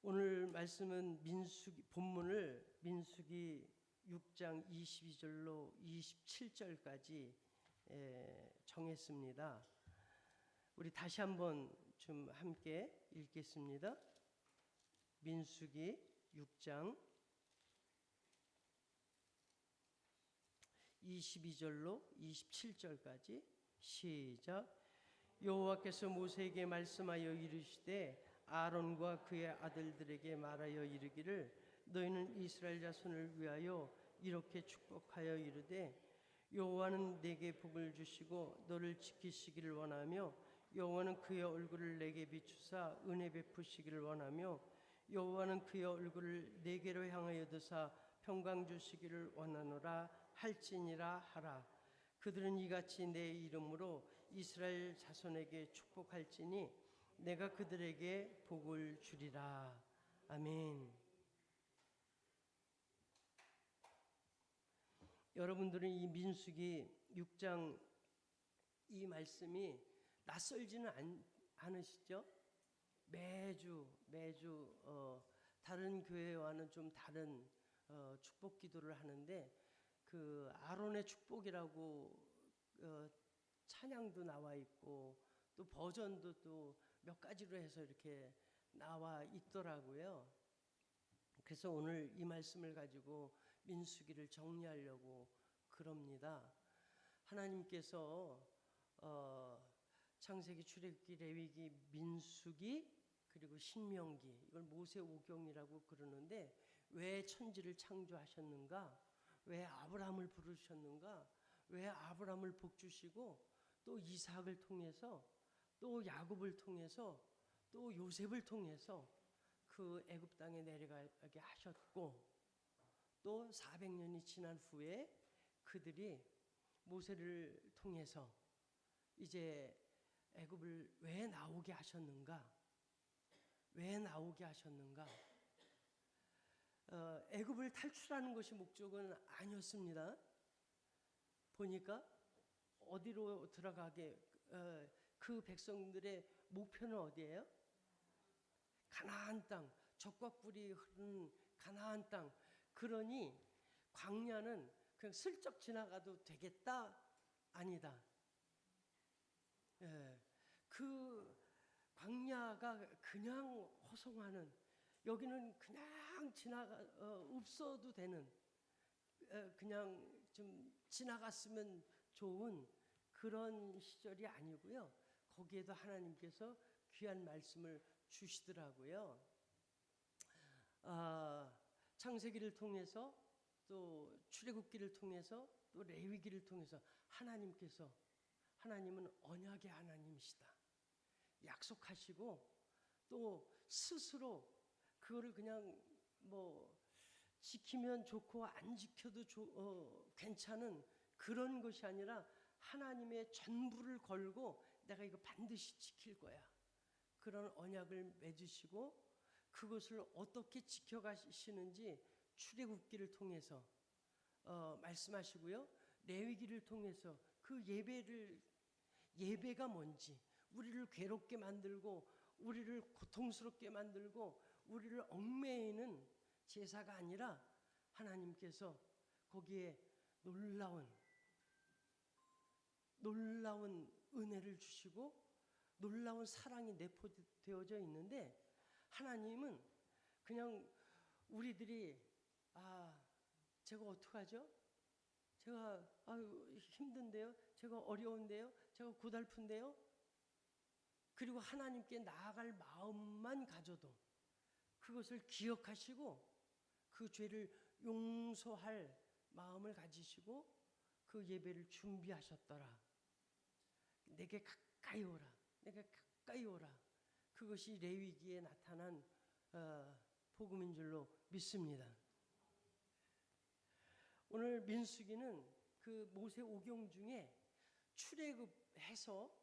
오늘 말씀은 본문을 민수기 6장 22절로 27절까지 정했습니다. 우리 다시 한번 좀 함께 읽겠습니다. 민수기 6장 22절로 27절까지 시작. 여호와께서 모세에게 말씀하여 이르시되 아론과 그의 아들들에게 말하여 이르기를 너희는 이스라엘 자손을 위하여 이렇게 축복하여 이르되 여호와는 내게 복을 주시고 너를 지키시기를 원하며 여호와는 그의 얼굴을 내게 비추사 은혜 베푸시기를 원하며 여호와는 그의 얼굴을 내게로 향하여 드사 평강 주시기를 원하노라 할지니라 하라. 그들은 이같이 내 이름으로 이스라엘 자손에게 축복할지니 내가 그들에게 복을 주리라. 아멘. 여러분들은 이 민수기 6장 이 말씀이 낯설지는 않으시죠? 매주 다른 교회와는 좀 다른 축복 기도를 하는데 그 아론의 축복이라고 찬양도 나와 있고 또 버전도 또 몇 가지로 해서 이렇게 나와 있더라고요. 그래서 오늘 이 말씀을 가지고 민수기를 정리하려고 그럽니다. 하나님께서 창세기, 출애굽기, 레위기, 민수기 그리고 신명기 이걸 모세오경이라고 그러는데 왜 천지를 창조하셨는가? 왜 아브라함을 부르셨는가? 왜 아브라함을 복주시고 또 이삭을 통해서 또 야곱을 통해서 또 요셉을 통해서 그 애굽 땅에 내려가게 하셨고 또 400년이 지난 후에 그들이 모세를 통해서 이제 애굽을 왜 나오게 하셨는가? 왜 나오게 하셨는가? 애굽을 탈출하는 것이 목적은 아니었습니다. 보니까 어디로 들어가게 그 백성들의 목표는 어디예요? 가나안 땅, 젖과 꿀이 흐르는 가나안 땅. 그러니 광야는 그냥 슬쩍 지나가도 되겠다? 아니다. 그 광야가 그냥 호송하는, 여기는 그냥 없어도 되는, 그냥 좀 지나갔으면 좋은 그런 시절이 아니고요. 거기에도 하나님께서 귀한 말씀을 주시더라고요. 창세기를 통해서 또 출애굽기를 통해서 또 레위기를 통해서 하나님은 언약의 하나님이시다. 약속하시고 또 스스로 그거를 그냥 지키면 좋고 안 지켜도 괜찮은 그런 것이 아니라 하나님의 전부를 걸고 내가 이거 반드시 지킬 거야. 그런 언약을 맺으시고 그것을 어떻게 지켜가시는지 출애굽기를 통해서 말씀하시고요. 레위기를 통해서 그 예배가 뭔지, 우리를 괴롭게 만들고 우리를 고통스럽게 만들고 우리를 얽매이는 제사가 아니라 하나님께서 거기에 놀라운 은혜를 주시고 놀라운 사랑이 내포되어져 있는데 하나님은 그냥 우리들이 제가 어떡하죠? 제가 힘든데요? 제가 어려운데요? 제가 고달픈데요? 그리고 하나님께 나아갈 마음만 가져도 그것을 기억하시고 그 죄를 용서할 마음을 가지시고 그 예배를 준비하셨더라. 내게 가까이 오라. 내게 가까이 오라. 그것이 레위기에 나타난 복음인 줄로 믿습니다. 오늘 민수기는 그 모세오경 중에 출애굽해서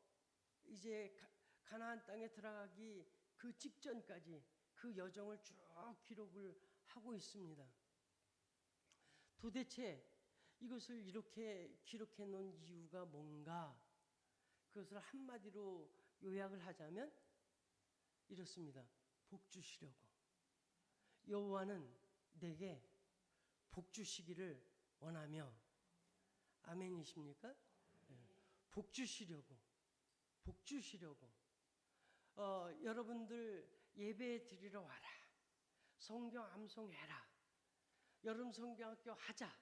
이제 가나안 땅에 들어가기 그 직전까지 그 여정을 쭉 기록을 하고 있습니다. 도대체 이것을 이렇게 기록해 놓은 이유가 뭔가? 그것을 한마디로 요약을 하자면 이렇습니다. 복 주시려고. 여호와는 내게 복 주시기를 원하며. 아멘이십니까? 복 주시려고. 여러분들 예배 드리러 와라. 성경 암송해라. 여름 성경학교 하자.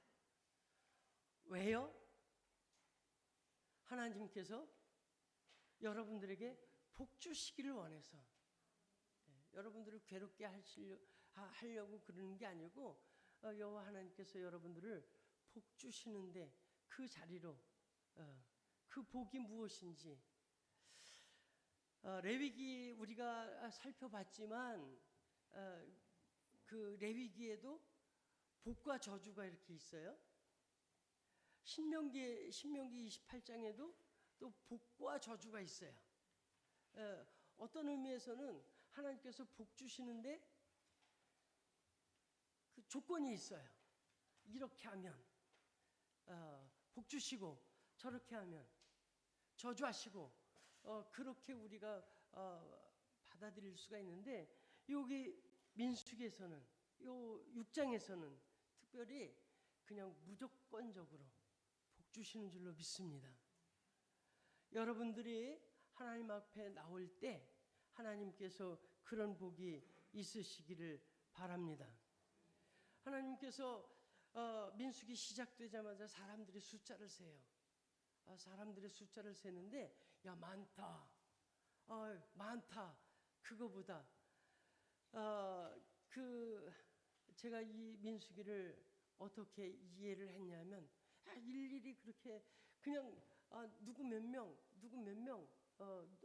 왜요? 하나님께서 여러분들에게 복 주시기를 원해서. 여러분들을 괴롭게 하려고 그러는 게 아니고 여호와 하나님께서 여러분들을 복 주시는데 그 자리로 그 복이 무엇인지 레위기 우리가 살펴봤지만 그 레위기에도 복과 저주가 이렇게 있어요. 신명기 28장에도 또 복과 저주가 있어요. 어떤 의미에서는 하나님께서 복 주시는데 그 조건이 있어요. 이렇게 하면 복 주시고 저렇게 하면 저주하시고 그렇게 우리가 받아들일 수가 있는데 여기 민수기에서는 요 6장에서는 특별히 그냥 무조건적으로 복 주시는 줄로 믿습니다. 여러분들이 하나님 앞에 나올 때 하나님께서 그런 복이 있으시기를 바랍니다. 하나님께서 민수기 시작되자마자 사람들이 숫자를 세요. 사람들의 숫자를 세는데 야 많다. 많다. 그거보다 제가 이 민수기를 어떻게 이해를 했냐면 일일이 그렇게 그냥 누구 몇 명,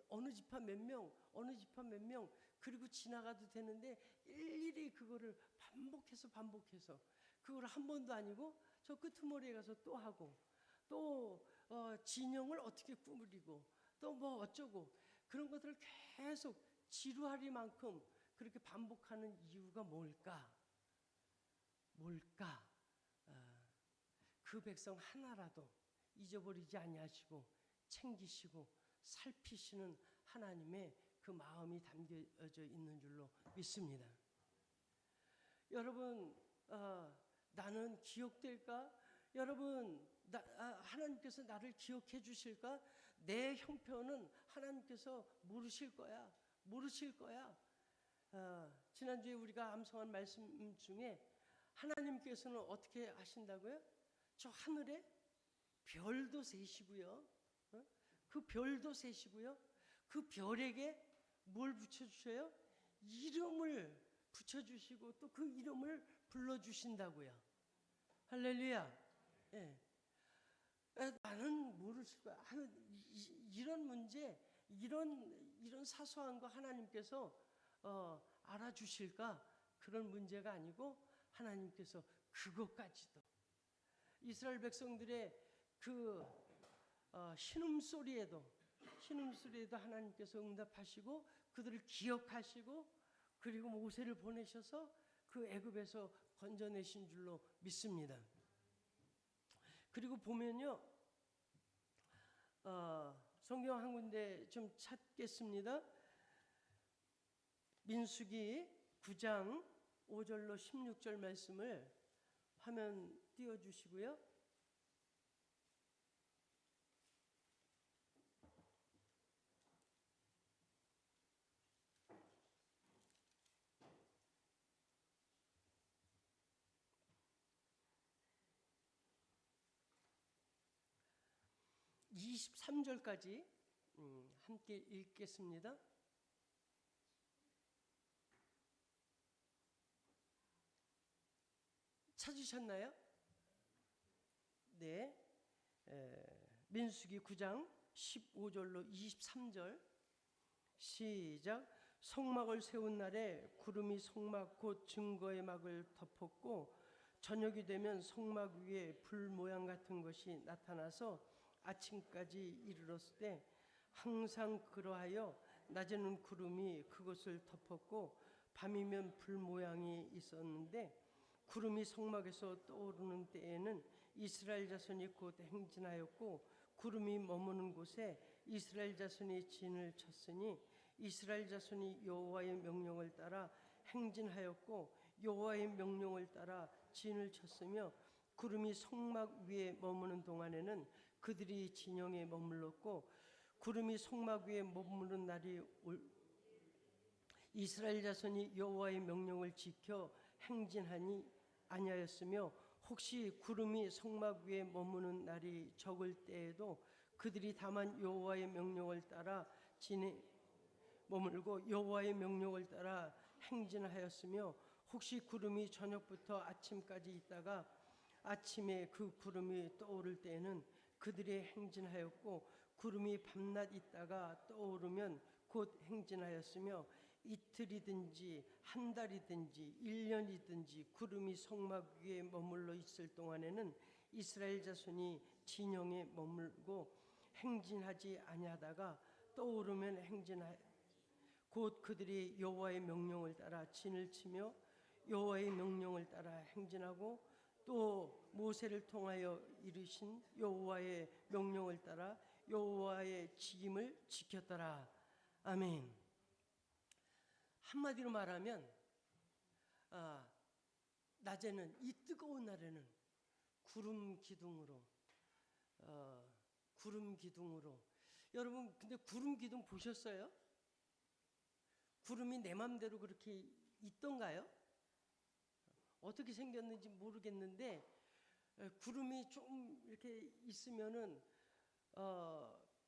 어느 지파 몇 명, 어느 지파 몇 명 그리고 지나가도 되는데 일일이 그거를 반복해서 그걸 한 번도 아니고 저 끄트머리에 가서 또 하고 또 진영을 어떻게 꾸미고 또 뭐 어쩌고 그런 것들을 계속 지루하리만큼 그렇게 반복하는 이유가 뭘까? 그 백성 하나라도 잊어버리지 아니하시고 챙기시고 살피시는 하나님의 그 마음이 담겨져 있는 줄로 믿습니다. 여러분 나는 기억될까? 여러분 하나님께서 나를 기억해 주실까? 내 형편은 하나님께서 모르실 거야. 지난주에 우리가 암송한 말씀 중에 하나님께서는 어떻게 하신다고요? 저 하늘에 별도 세시고요. 그 별도 세시고요. 그 별에게 뭘 붙여주셔요? 이름을 붙여주시고 또 그 이름을 불러주신다고요. 할렐루야. 예. 나는 모르실 거야. 이런 문제, 이런 사소한 거 하나님께서 알아주실까? 그런 문제가 아니고 하나님께서 그것까지도 이스라엘 백성들의 그 신음소리에도 하나님께서 응답하시고 그들을 기억하시고 그리고 모세를 보내셔서 그 애굽에서 건져내신 줄로 믿습니다. 그리고 보면요, 성경 한 군데 좀 찾겠습니다. 민수기 9장 5절로 16절 말씀을 화면 띄워주시고요. (23절까지) 함께 읽겠습니다. 찾으셨나요? 네. 민수기 9장 15절로 23절 시작. 성막을 세운 날에 구름이 성막 곧 증거의 막을 덮었고 저녁이 되면 성막 위에 불 모양 같은 것이 나타나서 아침까지 이르렀을 때 항상 그러하여 낮에는 구름이 그것을 덮었고 밤이면 불 모양이 있었는데 구름이 성막에서 떠오르는 때에는 이스라엘 자손이 곧 행진하였고 구름이 머무는 곳에 이스라엘 자손이 진을 쳤으니 이스라엘 자손이 여호와의 명령을 따라 행진하였고 여호와의 명령을 따라 진을 쳤으며 구름이 성막 위에 머무는 동안에는 그들이 진영에 머물렀고 구름이 성막 위에 머무는 날이 이스라엘 자손이 여호와의 명령을 지켜 행진하니 아니하였으며 혹시 구름이 성막 위에 머무는 날이 적을 때에도 그들이 다만 여호와의 명령을 따라 진에 머물고 여호와의 명령을 따라 행진하였으며 혹시 구름이 저녁부터 아침까지 있다가 아침에 그 구름이 떠오를 때에는 그들이 행진하였고 구름이 밤낮 있다가 떠오르면 곧 행진하였으며 이틀이든지 한 달이든지 1년이든지 구름이 성막 위에 머물러 있을 동안에는 이스라엘 자손이 진영에 머물고 행진하지 아니하다가 떠오르면 행진하 곧 그들이 여호와의 명령을 따라 진을 치며 여호와의 명령을 따라 행진하고 또 모세를 통하여 이르신 여호와의 명령을 따라 여호와의 직임을 지켰더라. 아멘. 한마디로 말하면 낮에는 이 뜨거운 날에는 구름 기둥으로 여러분 근데 구름 기둥 보셨어요? 구름이 내 맘대로 그렇게 있던가요? 어떻게 생겼는지 모르겠는데 구름이 좀 이렇게 있으면은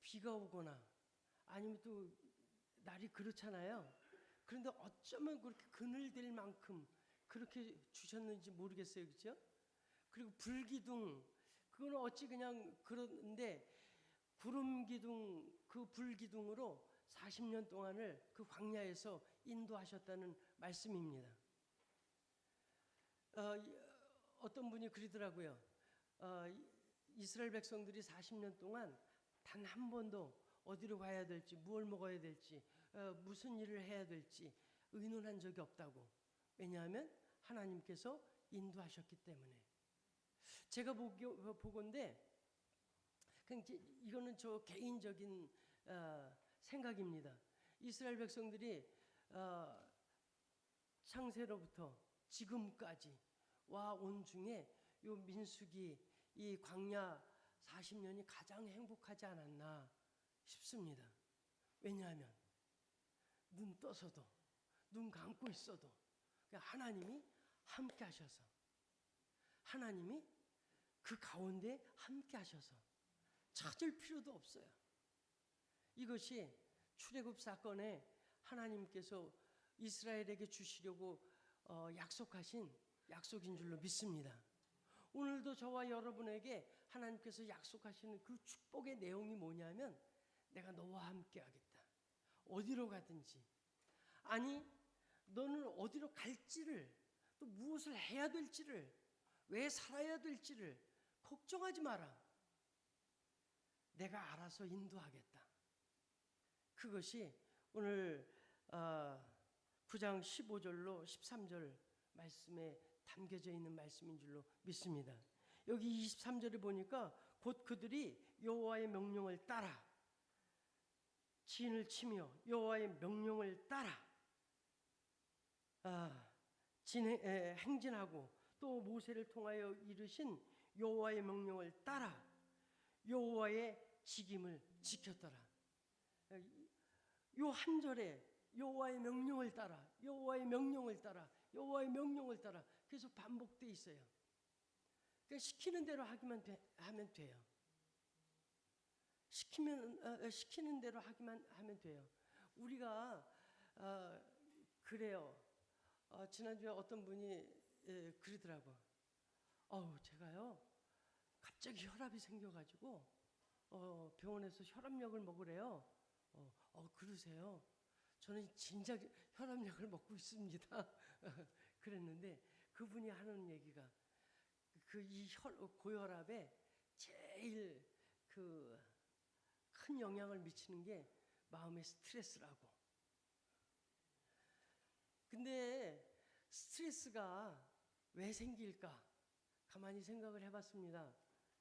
비가 오거나 아니면 또 날이 그렇잖아요. 그런데 어쩌면 그렇게 그늘될 만큼 그렇게 주셨는지 모르겠어요, 그렇죠? 그리고 불기둥 그거는 어찌 그냥 그런데 구름 기둥 그 불기둥으로 40년 동안을 그 광야에서 인도하셨다는 말씀입니다. 어떤 분이 그러더라고요. 이스라엘 백성들이 40년 동안 단 한 번도 어디로 가야 될지, 무엇을 먹어야 될지, 무슨 일을 해야 될지 의논한 적이 없다고. 왜냐하면 하나님께서 인도하셨기 때문에. 제가 보건데 이거는 저 개인적인 생각입니다. 이스라엘 백성들이 창세로부터 지금까지 와 온 중에 요 민수기 이 광야 40년이 가장 행복하지 않았나 싶습니다. 왜냐하면 눈 떠서도 눈 감고 있어도 하나님이 함께 하셔서 하나님이 그 가운데 함께 하셔서 찾을 필요도 없어요. 이것이 출애굽 사건에 하나님께서 이스라엘에게 주시려고 약속하신 약속인 줄로 믿습니다. 오늘도 저와 여러분에게 하나님께서 약속하시는 그 축복의 내용이 뭐냐면 내가 너와 함께 하겠다. 어디로 가든지 아니 너는 어디로 갈지를 또 무엇을 해야 될지를 왜 살아야 될지를 걱정하지 마라. 내가 알아서 인도하겠다. 그것이 오늘 9장 15절로 13절 말씀에 담겨져 있는 말씀인 줄로 믿습니다. 여기 23절에 보니까 곧 그들이 여호와의 명령을 따라 진을 치며 여호와의 명령을 따라 행진하고 또 모세를 통하여 이르신 여호와의 명령을 따라 여호와의 직임을 지켰더라. 요 한 절에 여호와의 명령을 따라 여호와의 명령을 따라 여호와의 명령을 따라 계속 반복돼 있어요. 그러니까 시키는 대로 하면 돼요. 시키는 대로 하기만 하면 돼요. 우리가 그래요. 지난주에 어떤 분이 그러더라고. 제가요 갑자기 혈압이 생겨가지고 병원에서 혈압약을 먹으래요. 그러세요? 저는 진작 혈압약을 먹고 있습니다. 그랬는데 그분이 하는 얘기가 이 고혈압에 제일 큰 영향을 미치는 게 마음의 스트레스라고. 근데 스트레스가 왜 생길까? 가만히 생각을 해봤습니다.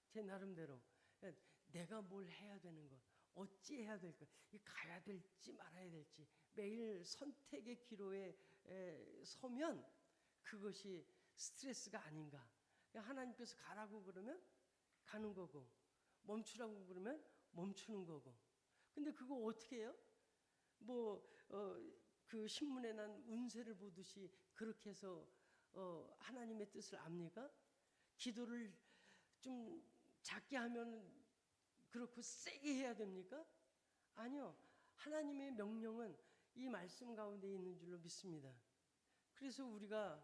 제 나름대로 내가 뭘 해야 되는 것, 어찌 해야 될까, 가야 될지 말아야 될지 매일 선택의 기로에 서면 그것이 스트레스가 아닌가. 하나님께서 가라고 그러면 가는 거고, 멈추라고 그러면 멈추는 거고. 근데 그거 어떻게 해요? 그 신문에 난 운세를 보듯이 그렇게 해서 하나님의 뜻을 압니까? 기도를 좀 작게 하면 그렇고 세게 해야 됩니까? 아니요. 하나님의 명령은 이 말씀 가운데 있는 줄로 믿습니다. 그래서 우리가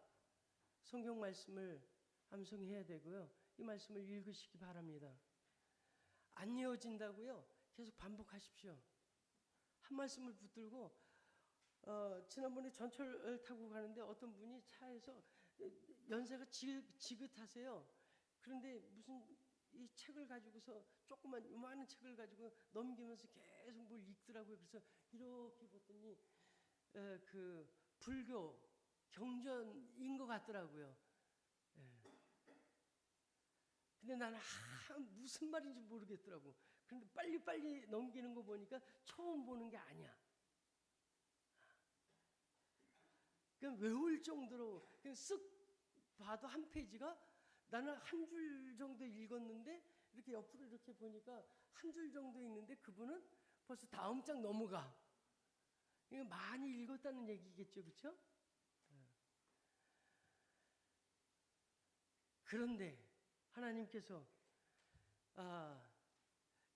성경 말씀을 암송해야 되고요. 이 말씀을 읽으시기 바랍니다. 안 이어진다고요? 계속 반복하십시오. 한 말씀을 붙들고 지난번에 전철을 타고 가는데 어떤 분이 차에서 연세가 지긋하세요. 그런데 무슨 이 책을 가지고서 조그만 요만한 책을 가지고 넘기면서 계속 뭘 읽더라고요. 그래서 이렇게 봤더니 그 불교 경전인 것 같더라고요. 근데 나는 무슨 말인지 모르겠더라고. 그런데 빨리빨리 넘기는 거 보니까 처음 보는 게 아니야. 그냥 외울 정도로 그냥 쓱 봐도 한 페이지가 나는 한 줄 정도 읽었는데 이렇게 옆으로 이렇게 보니까 한 줄 정도 있는데 그분은 벌써 다음 장 넘어가. 이거 많이 읽었다는 얘기겠죠, 그렇죠? 그런데 하나님께서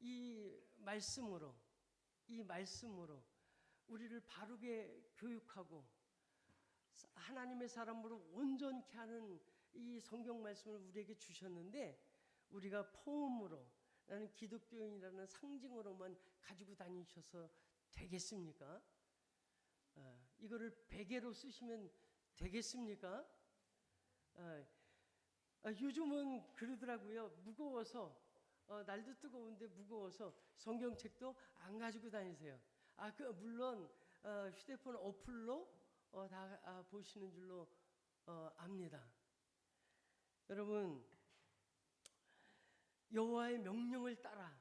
이 말씀으로 우리를 바르게 교육하고 하나님의 사람으로 온전케 하는 이 성경 말씀을 우리에게 주셨는데 우리가 포음으로 나는 기독교인이라는 상징으로만 가지고 다니셔서 되겠습니까? 이거를 베개로 쓰시면 되겠습니까? 요즘은 그러더라고요. 무거워서 날도 뜨거운데 무거워서 성경책도 안 가지고 다니세요. 물론 휴대폰 어플로 다 보시는 줄로 압니다. 여러분, 여호와의 명령을 따라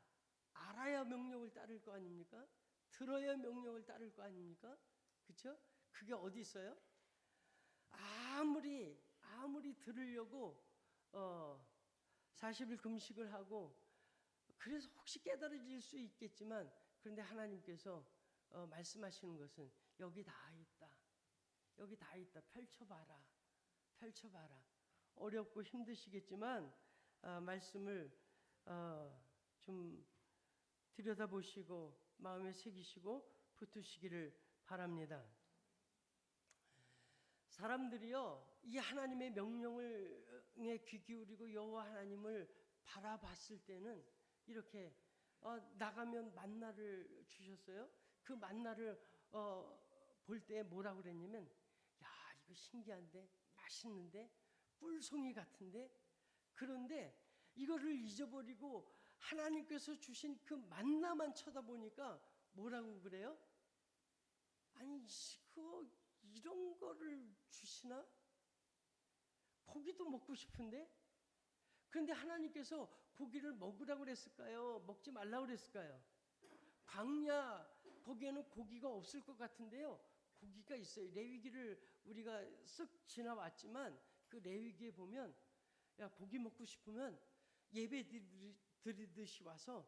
알아야 명령을 따를 거 아닙니까? 들어야 명령을 따를 거 아닙니까? 그렇죠? 그게 어디 있어요? 아무리 들으려고 40일 금식을 하고 그래서 혹시 깨달아질 수 있겠지만 그런데 하나님께서 말씀하시는 것은 여기 다 있다. 여기 다 있다. 펼쳐봐라. 어렵고 힘드시겠지만 말씀을 좀 들여다보시고 마음에 새기시고 붙으시기를 바랍니다. 사람들이요, 이 하나님의 명령에 귀 기울이고 여호와 하나님을 바라봤을 때는 이렇게 나가면 만나를 주셨어요. 그 만나를 볼 때 뭐라고 그랬냐면, 야, 이거 신기한데, 맛있는데, 꿀송이 같은데. 그런데 이거를 잊어버리고 하나님께서 주신 그 만나만 쳐다보니까 뭐라고 그래요? 아니, 이런 거를 주시나? 고기도 먹고 싶은데? 그런데 하나님께서 고기를 먹으라고 그랬을까요? 먹지 말라고 그랬을까요? 광야 거기에는 고기가 없을 것 같은데요. 고기가 있어요. 레위기를 우리가 쓱 지나왔지만 그 레위기에 보면 야, 고기 먹고 싶으면 예배 드리듯이 와서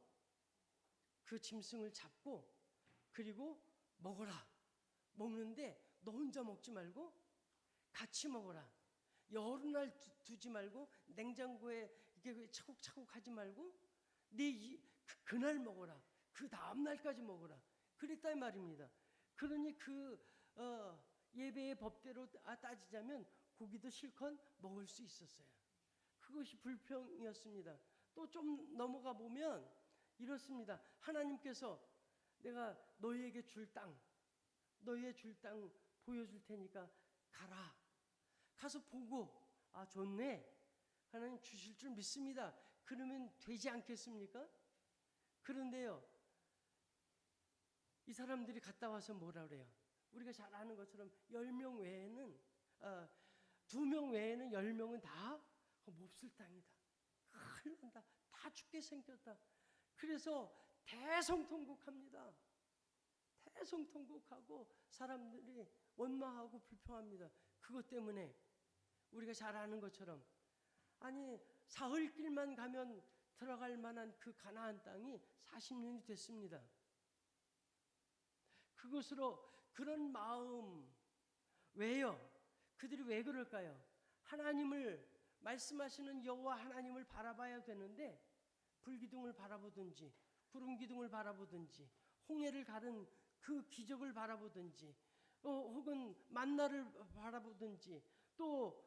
그 짐승을 잡고 그리고 먹어라. 먹는데 너 혼자 먹지 말고 같이 먹어라. 여러 날 두지 말고 냉장고에 이렇게 차곡차곡 하지 말고 그날 먹어라. 그 다음 날까지 먹어라. 그랬다 이 말입니다. 그러니 예배의 법대로 따지자면 고기도 실컷 먹을 수 있었어요. 그것이 불평이었습니다. 또 좀 넘어가 보면 이렇습니다. 하나님께서 내가 너희에게 너희의 줄 땅 보여줄 테니까 가라. 가서 보고 좋네. 하나님 주실 줄 믿습니다. 그러면 되지 않겠습니까? 그런데요, 이 사람들이 갔다 와서 뭐라 그래요? 우리가 잘 아는 것처럼 10명 외에는 2명 외에는 10명은 다 몹쓸 땅이다. 큰일 난다. 다 죽게 생겼다. 그래서 대성통곡합니다. 대성통곡하고 사람들이 원망하고 불평합니다. 그것 때문에 우리가 잘 아는 것처럼 아니 사흘길만 가면 들어갈 만한 그 가나안 땅이 40년이 됐습니다. 그것으로 그런 마음 왜요? 그들이 왜 그럴까요? 하나님을 말씀하시는 여호와 하나님을 바라봐야 되는데 불기둥을 바라보든지 구름 기둥을 바라보든지 홍해를 가른 그 기적을 바라보든지 혹은 만나를 바라보든지 또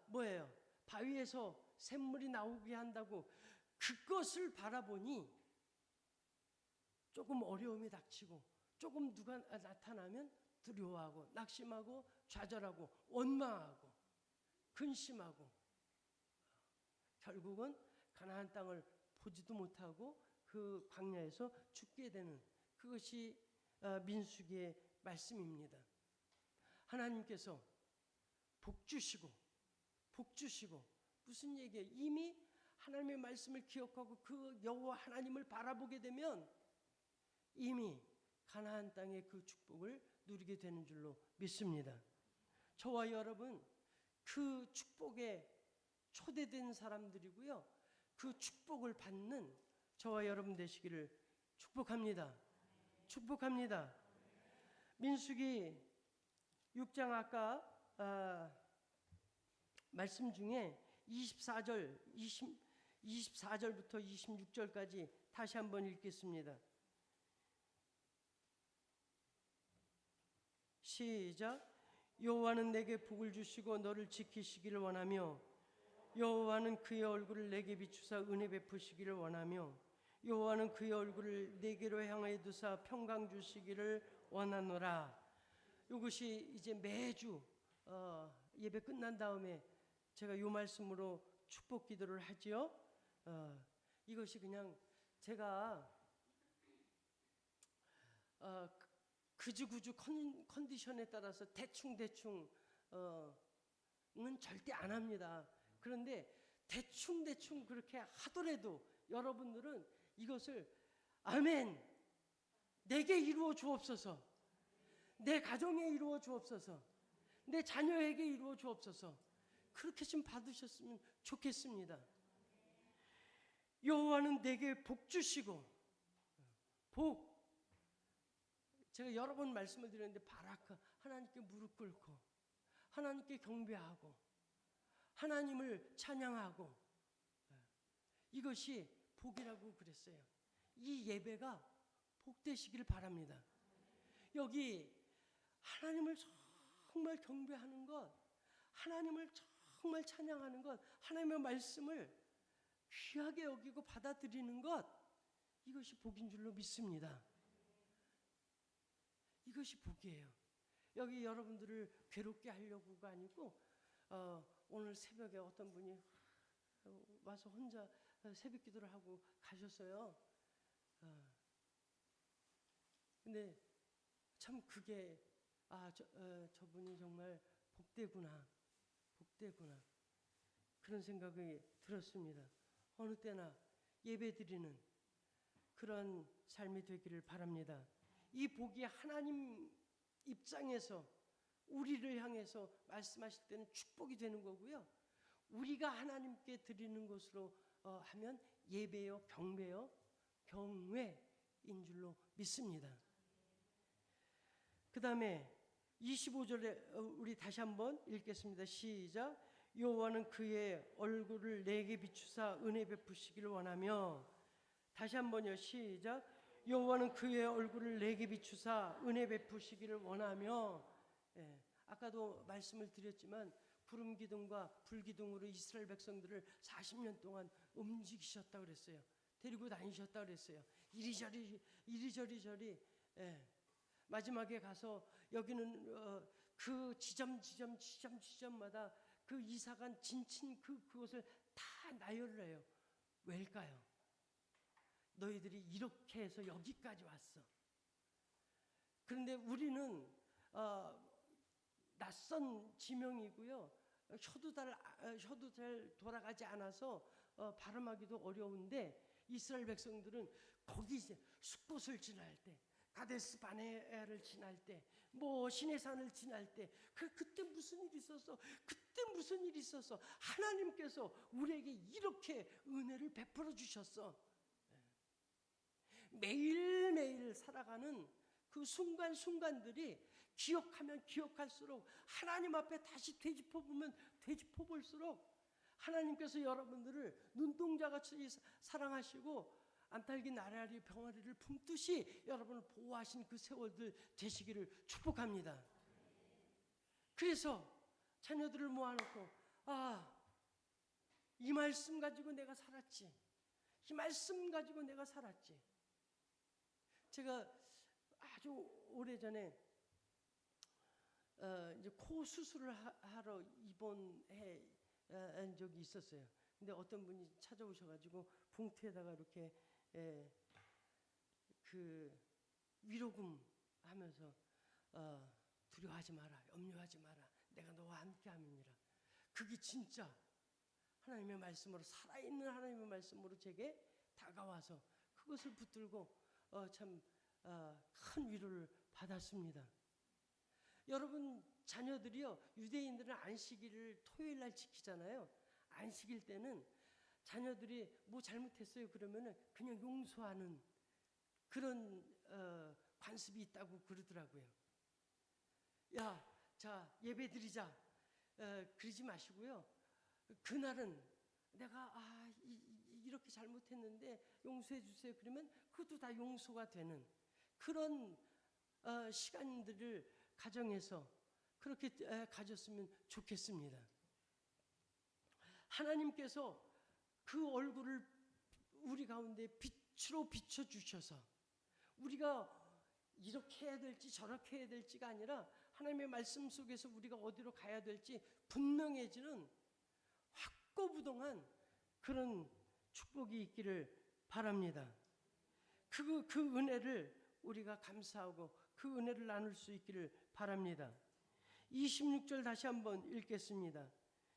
뭐예요? 바위에서 샘물이 나오게 한다고 그것을 바라보니 조금 어려움이 닥치고 조금 누가 나타나면 두려워하고 낙심하고 좌절하고 원망하고 근심하고 결국은 가나안 땅을 보지도 못하고 그 광야에서 죽게 되는 그것이 민수기의 말씀입니다. 하나님께서 복 주시고 무슨 얘기예요? 이미 하나님의 말씀을 기억하고 그 여호와 하나님을 바라보게 되면 이미 가나안 땅의 그 축복을 누리게 되는 줄로 믿습니다. 저와 여러분 그 축복에 초대된 사람들이고요. 그 축복을 받는 저와 여러분 되시기를 축복합니다. 축복합니다. 민수기 6장 아까 말씀 중에 24절부터 26절까지 다시 한번 읽겠습니다. 시작. 여호와는 내게 복을 주시고 너를 지키시기를 원하며 여호와는 그의 얼굴을 내게 비추사 은혜 베푸시기를 원하며 여호와는 그의 얼굴을 내게로 향하여 두사 평강 주시기를 원하노라. 이것이 이제 매주 예배 끝난 다음에 제가 이 말씀으로 축복 기도를 하지요. 이것이 그냥 제가 그주구주 컨디션에 따라서 대충은 절대 안 합니다. 그런데 대충 그렇게 하더라도 여러분들은 이것을 아멘 내게 이루어 주옵소서, 내 가정에 이루어 주옵소서, 내 자녀에게 이루어 주옵소서 그렇게 좀 받으셨으면 좋겠습니다. 여호와는 내게 복 주시고 복 제가 여러 번 말씀을 드렸는데 바라크 하나님께 무릎 꿇고 하나님께 경배하고 하나님을 찬양하고 이것이 복이라고 그랬어요. 이 예배가 복되시길 바랍니다. 여기 하나님을 정말 경배하는 것, 하나님을 정말 찬양하는 것, 하나님의 말씀을 귀하게 여기고 받아들이는 것, 이것이 복인 줄로 믿습니다. 이것이 복이에요. 여기 여러분들을 괴롭게 하려고가 아니고 오늘 새벽에 어떤 분이 와서 혼자 새벽 기도를 하고 가셨어요. 근데 참 그게 저분이 정말 복되구나 그런 생각이 들었습니다. 어느 때나 예배드리는 그런 삶이 되기를 바랍니다. 이 복이 하나님 입장에서 우리를 향해서 말씀하실 때는 축복이 되는 거고요. 우리가 하나님께 드리는 것으로 하면 예배요, 경배요, 경외인 줄로 믿습니다. 그 다음에 25절에 우리 다시 한번 읽겠습니다. 시작. 여호와는 그의 얼굴을 내게 비추사 은혜 베푸시기를 원하며 다시 한번요. 시작. 여호와는 그의 얼굴을 내게 비추사 은혜 베푸시기를 원하며 아까도 말씀을 드렸지만 구름 기둥과 불 기둥으로 이스라엘 백성들을 40년 동안 움직이셨다고 그랬어요. 데리고 다니셨다고 그랬어요. 이리저리 마지막에 가서 여기는 그 지점마다 그 이사간 진친 그곳을 다 나열을 해요. 왜일까요? 너희들이 이렇게 해서 여기까지 왔어. 그런데 우리는 낯선 지명이고요. 혀도 잘 돌아가지 않아서 발음하기도 어려운데 이스라엘 백성들은 거기 이제 숲곳을 지날 때, 가데스 바네아를 지날 때, 뭐 시내산을 지날 때, 그때 무슨 일이 있었어? 그때 무슨 일이 있었어? 하나님께서 우리에게 이렇게 은혜를 베풀어 주셨어. 매일매일 살아가는 그 순간순간들이 기억하면 기억할수록 하나님 앞에 다시 되짚어보면 되짚어볼수록 하나님께서 여러분들을 눈동자같이 사랑하시고 암탉이 나라리 병아리를 품듯이 여러분을 보호하신 그 세월들 되시기를 축복합니다. 그래서 자녀들을 모아놓고 이 말씀 가지고 내가 살았지. 이 말씀 가지고 내가 살았지. 제가 아주 오래전에 이제 코 수술을 하러 입원해 한 적이 있었어요. 근데 어떤 분이 찾아오셔가지고 봉투에다가 이렇게 그 위로금 하면서 두려워하지 마라, 염려하지 마라, 내가 너와 함께함이니라. 그게 진짜 하나님의 말씀으로, 살아있는 하나님의 말씀으로 제게 다가와서 그것을 붙들고 참 큰 위로를 받았습니다. 여러분 자녀들이요, 유대인들은 안식일을 토요일 날 지키잖아요. 안식일 때는 자녀들이 뭐 잘못했어요 그러면은 그냥 용서하는 그런 관습이 있다고 그러더라고요. 자 예배 드리자 그러지 마시고요. 그날은 내가 이렇게 잘못했는데 용서해 주세요 그러면 그것도 다 용서가 되는 그런 시간들을 가정에서 그렇게 가졌으면 좋겠습니다. 하나님께서 그 얼굴을 우리 가운데 빛으로 비춰주셔서 우리가 이렇게 해야 될지 저렇게 해야 될지가 아니라 하나님의 말씀 속에서 우리가 어디로 가야 될지 분명해지는 확고부동한 그런 축복이 있기를 바랍니다. 그 은혜를 우리가 감사하고 그 은혜를 나눌 수 있기를 바랍니다. 26절 다시 한번 읽겠습니다.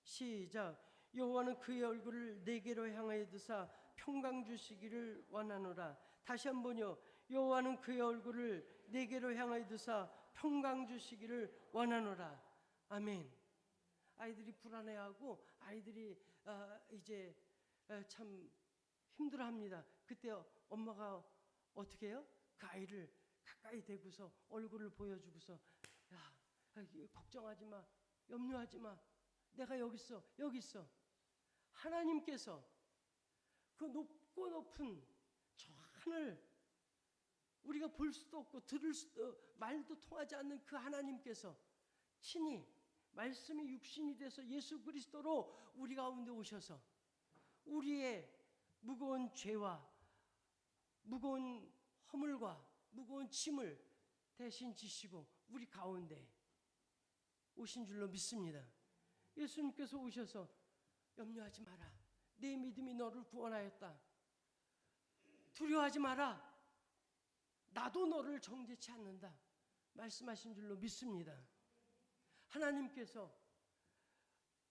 시작. 여호와는 그의 얼굴을 내게로 향하여 드사 평강 주시기를 원하노라. 다시 한번요. 여호와는 그의 얼굴을 내게로 향하여 드사 평강 주시기를 원하노라. 아멘. 아이들이 불안해하고 아이들이 이제 참 힘들어합니다. 그때 엄마가 어떻게 해요? 그 아이를 가까이 대고서 얼굴을 보여주고서 걱정하지 마, 염려하지 마, 내가 여기 있어, 여기 있어. 하나님께서 그 높고 높은 저 하늘, 우리가 볼 수도 없고 들을 수도 말도 통하지 않는 그 하나님께서 친히 말씀이 육신이 돼서 예수 그리스도로 우리 가운데 오셔서 우리의 무거운 죄와 무거운 허물과 무거운 짐을 대신 지시고 우리 가운데 오신 줄로 믿습니다. 예수님께서 오셔서 염려하지 마라, 내 믿음이 너를 구원하였다, 두려워하지 마라, 나도 너를 정죄치 않는다 말씀하신 줄로 믿습니다. 하나님께서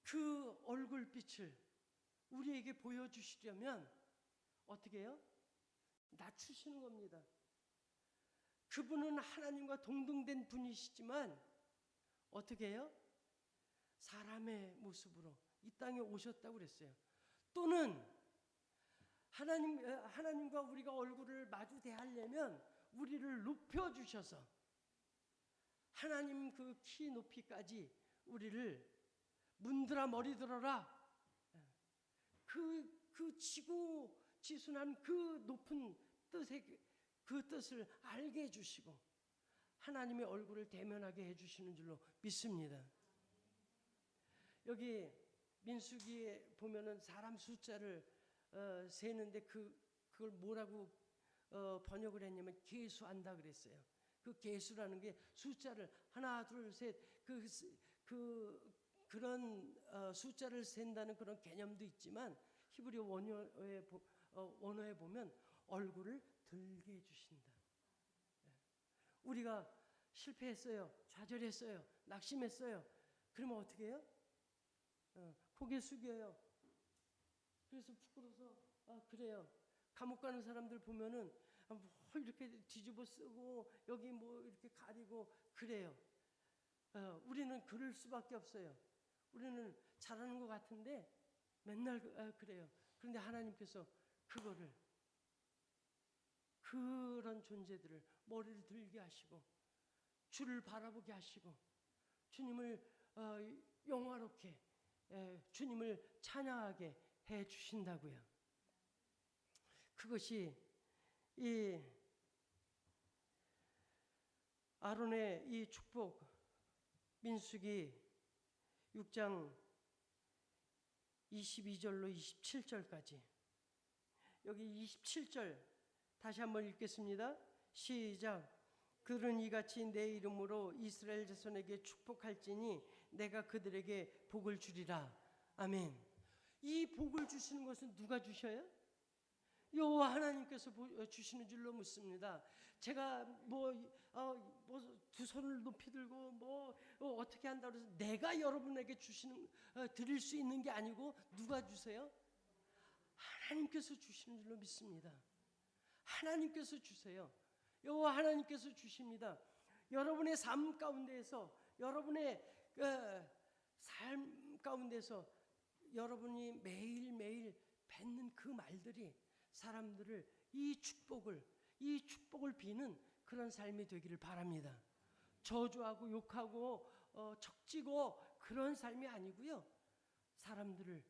그 얼굴빛을 우리에게 보여주시려면 어떻게 해요? 낮추시는 겁니다. 그분은 하나님과 동등된 분이시지만 어떻게 해요? 사람의 모습으로 이 땅에 오셨다고 그랬어요. 또는 하나님과 우리가 얼굴을 마주 대하려면 우리를 높여주셔서 하나님 그 키 높이까지 우리를 문들아 머리 들어라, 그 지구 지순한 그 높은 뜻의 그 뜻을 알게 해주시고 하나님의 얼굴을 대면하게 해주시는 줄로 믿습니다. 여기 민수기에 보면은 사람 숫자를 세는데 그걸 뭐라고 번역을 했냐면 계수한다 그랬어요. 그 계수라는 게 숫자를 하나 둘 셋 그런 숫자를 센다는 그런 개념도 있지만 히브리 원어에 보면 얼굴을 들게 해주신다. 우리가 실패했어요, 좌절했어요, 낙심했어요. 그러면 어떻게 해요? 고개 숙여요. 그래서 부끄러워서 그래요. 감옥 가는 사람들 보면은 뭐 이렇게 뒤집어 쓰고 여기 뭐 이렇게 가리고 그래요. 우리는 그럴 수밖에 없어요. 우리는 잘하는 것 같은데 맨날 그래요. 그런데 하나님께서 그거를, 그런 존재들을 머리를 들게 하시고 주를 바라보게 하시고 주님을 영화롭게, 주님을 찬양하게 해 주신다고요. 그것이 이 아론의 이 축복, 민수기 6장 22절로 27절까지, 여기 27절 다시 한번 읽겠습니다. 시작. 그들은 이같이 내 이름으로 이스라엘 자손에게 축복할지니 내가 그들에게 복을 주리라. 아멘. 이 복을 주시는 것은 누가 주셔요? 여호와 하나님께서 주시는 줄로 믿습니다. 제가 두 손을 높이 들고 어떻게 한다고 해서 내가 여러분에게 드릴 수 있는 게 아니고 누가 주세요? 하나님께서 주시는 줄로 믿습니다. 하나님께서 주세요. 여호와 하나님께서 주십니다. 여러분의 삶 가운데에서, 여러분의 삶 가운데서 여러분이 매일매일 뱉는 그 말들이 사람들을 이 축복을 비는 그런 삶이 되기를 바랍니다. 저주하고 욕하고 적지고 그런 삶이 아니고요. 사람들을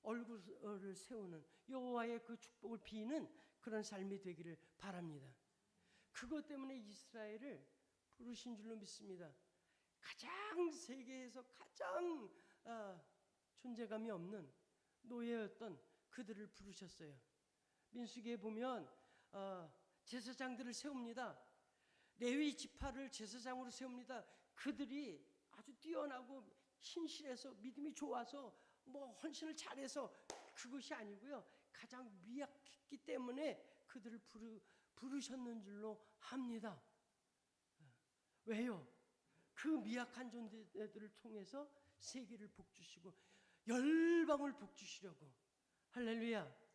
얼굴을 세우는 여호와의 그 축복을 비는 그런 삶이 되기를 바랍니다. 그것 때문에 이스라엘을 부르신 줄로 믿습니다. 가장 세계에서 가장 존재감이 없는 노예였던 그들을 부르셨어요. 민수기에 보면 제사장들을 세웁니다. 레위 지파를 제사장으로 세웁니다. 그들이 아주 뛰어나고 신실해서 믿음이 좋아서 헌신을 잘해서 그것이 아니고요. 가장 미약했기 때문에 그들을 부르셨는 줄로 합니다. 왜요? 그 미약한 존재들을 통해서 세계를 복주시고 열방을 복주시려고. 할렐루야.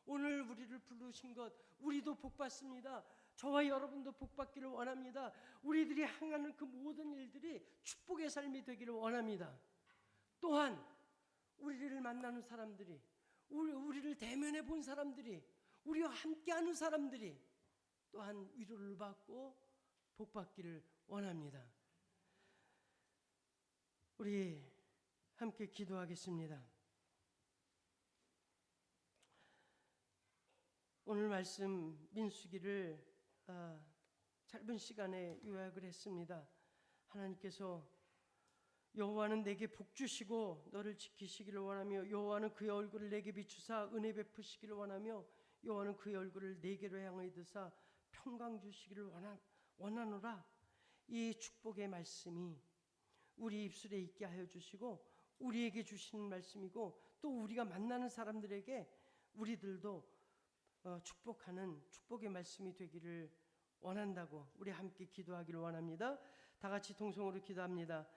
오늘 우리를 부르신 것, 우리도 복받습니다. 저와 여러분도 복받기를 원합니다. 우리들이 행하는 그 모든 일들이 축복의 삶이 되기를 원합니다. 또한 우리를 만나는 사람들이, 우리를 대면해 본 사람들이, 우리와 함께하는 사람들이 또한 위로를 받고 복받기를 원합니다. 우리 함께 기도하겠습니다. 오늘 말씀 민수기를 짧은 시간에 요약을 했습니다. 하나님께서 여호와는 내게 복 주시고 너를 지키시기를 원하며 여호와는 그의 얼굴을 내게 비추사 은혜 베푸시기를 원하며 여호와는 그의 얼굴을 내게로 향하여 드사 평강 주시기를 원하노라. 이 축복의 말씀이 우리 입술에 있게 하여 주시고 우리에게 주시는 말씀이고 또 우리가 만나는 사람들에게 우리들도 축복하는 축복의 말씀이 되기를 원한다고 우리 함께 기도하기를 원합니다. 다 같이 통성으로 기도합니다.